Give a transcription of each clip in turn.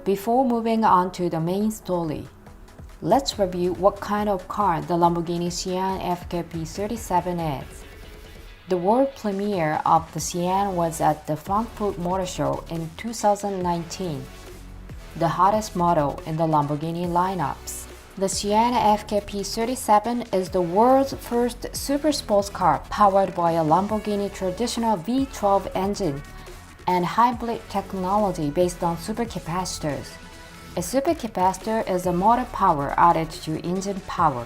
Before moving on to the main story, let's review what kind of car the Lamborghini Cyan FKP37 is. The world premiere of the Sian was at the Frankfurt Motor Show in 2019, the hottest model in the Lamborghini lineups. The Cyan FKP37 is the world's first super sports car powered by a Lamborghini traditional V12 engine and hybrid technology based on supercapacitors. A supercapacitor is a motor power added to engine power,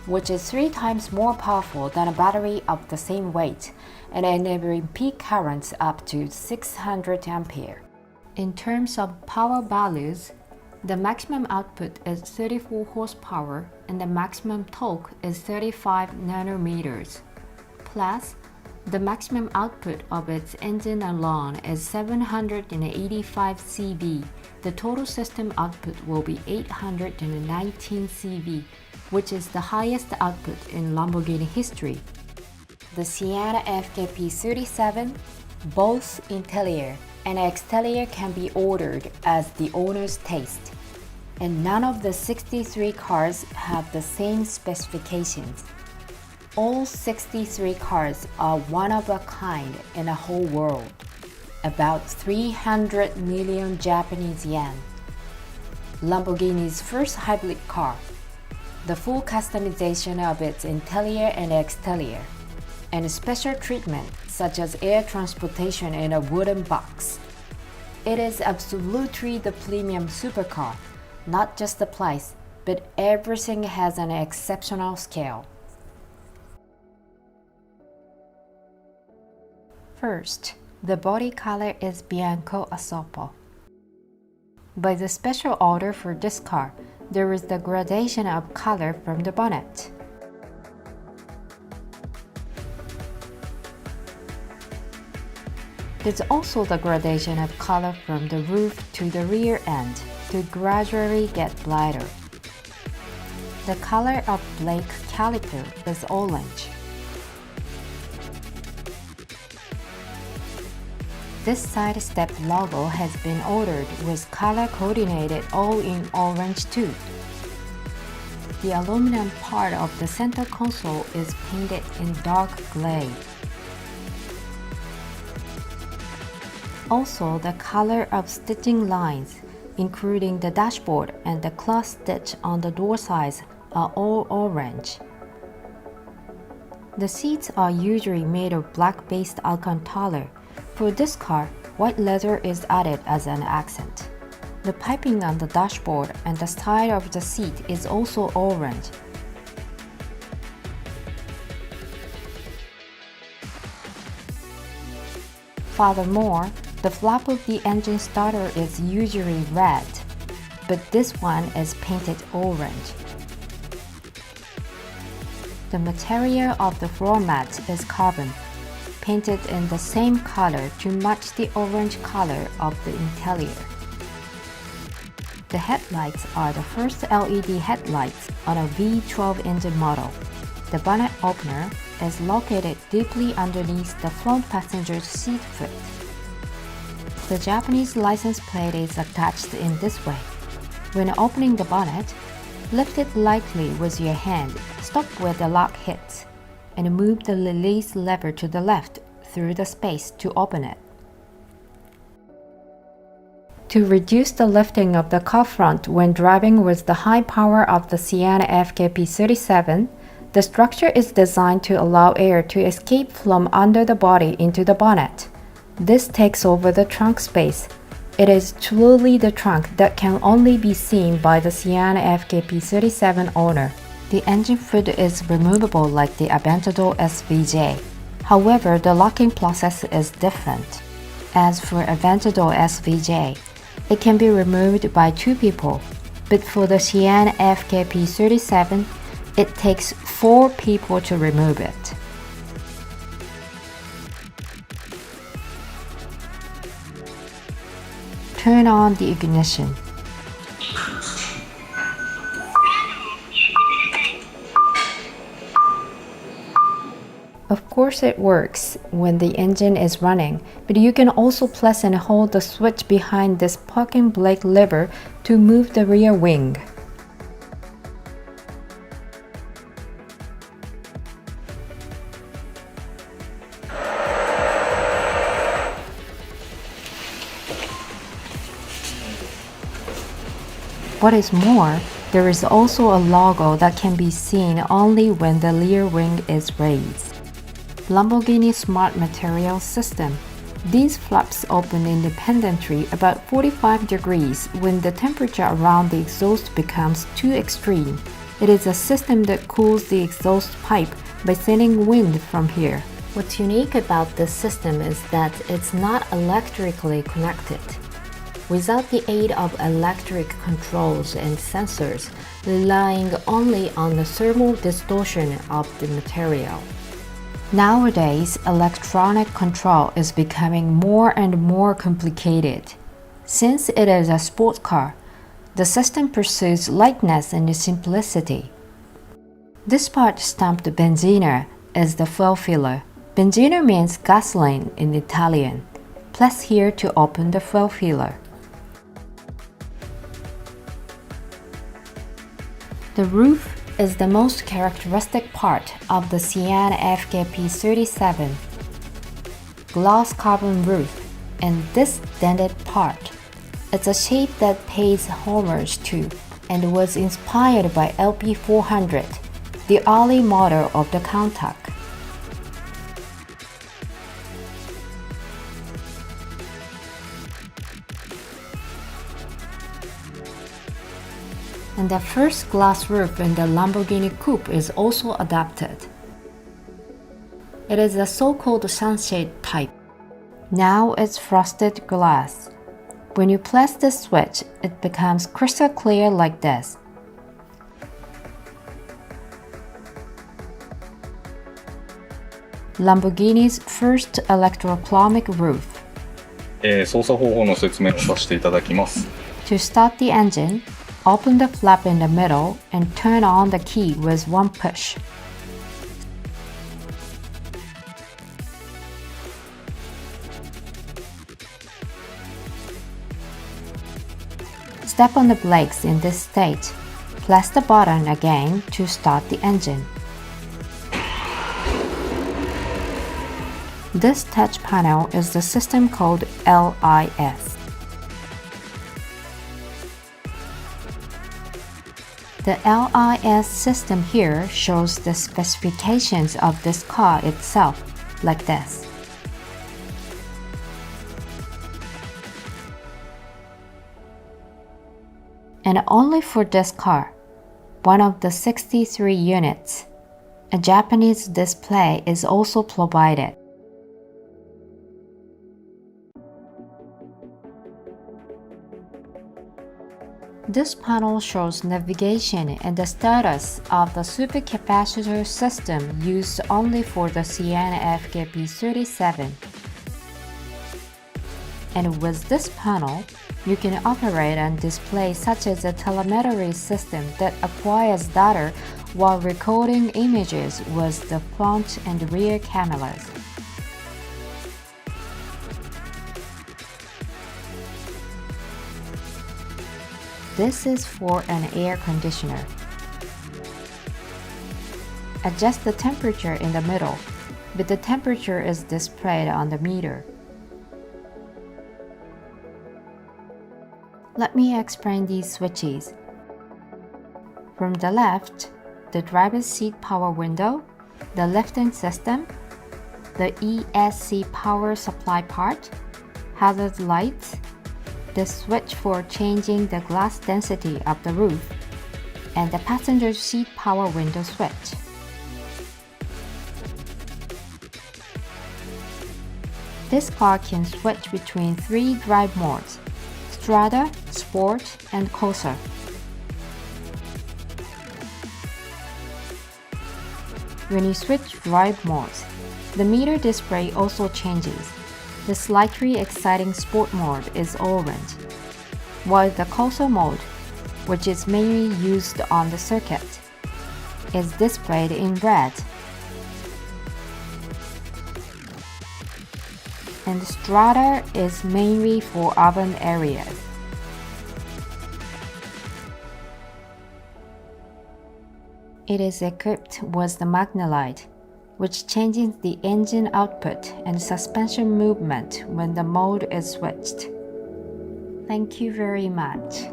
which is 3 times more powerful than a battery of the same weight and enabling peak currents up to 600 ampere. In terms of power values, the maximum output is 34 horsepower and the maximum torque is 35 nanometers. Plus, the maximum output of its engine alone is 785 CV. The total system output will be 819 CV, which is the highest output in Lamborghini history. The Cyan FKP37, both interior and exterior can be ordered as the owner's taste, and none of the 63 cars have the same specifications. All 63 cars are one of a kind in the whole world, about 300 million Japanese yen. Lamborghini's first hybrid car, the full customization of its interior and exterior, and special treatment such as air transportation in a wooden box. It is absolutely the premium supercar, not just the price, but everything has an exceptional scale. First, the body color is bianco azzurro. By the special order for this car, there is the gradation of color from the bonnet. There's also the gradation of color from the roof to the rear end to gradually get brighter. The color of brake caliper is orange. This side step logo has been ordered with color coordinated all in orange too. The aluminum part of the center console is painted in dark gray. Also, the color of stitching lines, including the dashboard and the cloth stitch on the door sides, are all orange. The seats are usually made of black-based Alcantara. For this car, white leather is added as an accent. The piping on the dashboard and the side of the seat is also orange. Furthermore, the flap of the engine starter is usually red, but this one is painted orange. The material of the floor mat is carbon, painted in the same color to match the orange color of the interior. The headlights are the first LED headlights on a V12 engine model. The bonnet opener is located deeply underneath the front passenger seat foot. The Japanese license plate is attached in this way. When opening the bonnet, lift it lightly with your hand, stop where the lock hits, and move the release lever to the left through the space to open it. To reduce the lifting of the car front when driving with the high power of the Cyan FKP37, the structure is designed to allow air to escape from under the body into the bonnet. This takes over the trunk space. It is truly the trunk that can only be seen by the Cyan FKP37 owner. The engine hood is removable like the Aventador SVJ. However, the locking process is different. As for Aventador SVJ, it can be removed by 2 people, but for the Cyan FKP37, it takes 4 people to remove it. Turn on the ignition. Of course it works when the engine is running, but you can also press and hold the switch behind this parking brake lever to move the rear wing. What is more, there is also a logo that can be seen only when the rear wing is raised. Lamborghini Smart Material System. These flaps open independently about 45 degrees when the temperature around the exhaust becomes too extreme. It is a system that cools the exhaust pipe by sending wind from here. What's unique about this system is that it's not electrically connected. Without the aid of electric controls and sensors, relying only on the thermal distortion of the material. Nowadays, electronic control is becoming more and more complicated. Since it is a sports car, the system pursues lightness and simplicity. This part stamped benzina is the fuel filler. Benzina means gasoline in Italian. Press here to open the fuel filler. The roof is the most characteristic part of the Cyan FKP37. Gloss carbon roof, and this dented part. It's a shape that pays homage to and was inspired by LP400, the early model of the Countach. And the first glass roof in the Lamborghini Coupe is also adapted. It is a so-called sunshade type. Now it's frosted glass. When you press the switch, it becomes crystal clear like this. Lamborghini's first electrochromic roof. 操作方法の説明をさせていただきます。 To start the engine, open the flap in the middle and turn on the key with one push. Step on the brakes in this state. Press the button again to start the engine. This touch panel is the system called LIS. The LIS system here shows the specifications of this car itself, like this. And only for this car, one of the 63 units, a Japanese display is also provided. This panel shows navigation and the status of the supercapacitor system used only for the Cyan FKP37. And with this panel, you can operate on displays such as a telemetry system that acquires data while recording images with the front and rear cameras. This is for an air conditioner. Adjust the temperature in the middle, but the temperature is displayed on the meter. Let me explain these switches. From the left, the driver's seat power window, the lifting system, the ESC power supply part, hazard lights, the switch for changing the glass density of the roof, and the passenger seat power window switch. This car can switch between 3 drive modes: Strada, Sport, and Corsa. When you switch drive modes, the meter display also changes. The slightly exciting Sport mode is orange, while the Corsa mode, which is mainly used on the circuit, is displayed in red. and the strata is mainly for urban areas. It is equipped with the Magnalite, which changes the engine output and suspension movement when the mode is switched. Thank you very much.